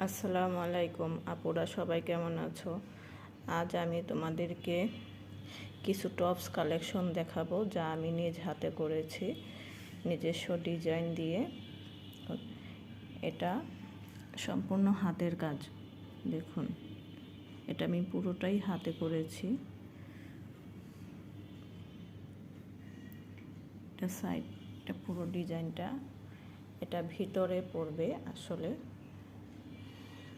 আসসালামু আলাইকুম আপুরা, সবাই কেমন আছো? আজ আমি তোমাদেরকে কিছু টপস কালেকশন দেখাবো যা আমি নিজ হাতে করেছি, নিজস্ব ডিজাইন দিয়ে। এটা সম্পূর্ণ হাতের কাজ। দেখুন, এটা আমি পুরোটাই হাতে করেছি। এটা সাইড, এটা পুরো ডিজাইনটা এটা ভিতরে পড়বে। আসলে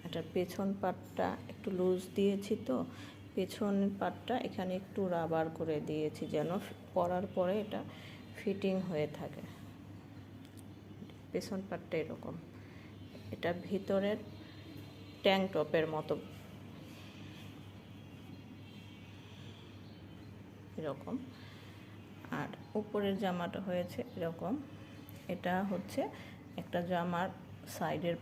এটার পেছন পাটটা একটু লুজ দিয়েছি, তো পেছনের পাটটা এখানে একটু রাবার করে দিয়েছি যেন পরার পরে এটা ফিটিং হয়ে থাকে। পেছন পাটটা এরকম, এটা ভিতরের ট্যাঙ্ক টপের মতো এরকম, আর উপরের জামাটা হয়েছে এরকম। এটা হচ্ছে একটা জামার সাইডের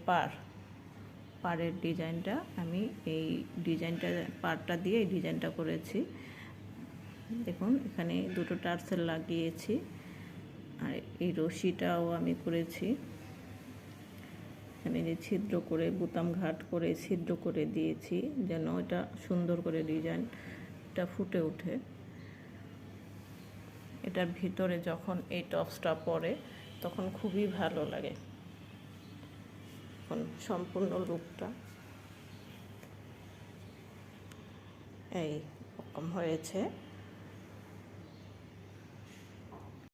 পাড়ের ডিজাইনটা আমি এই ডিজাইনটা পাড়টা দিয়ে এই ডিজাইনটা করেছি। দেখুন, এখানে দুটো টার্সেল লাগিয়েছি, আর এই রশিটাও আমি করেছি। এখানে যে ছিদ্র করে বোতাম ঘাট করে ছিদ্র করে দিয়েছি যেন এটা সুন্দর করে ডিজাইনটা ফুটে ওঠে। এটার ভিতরে যখন এই টপসটা পরে তখন খুবই ভালো লাগে। এখন সম্পূর্ণ লুকটা এই রকম হয়েছে।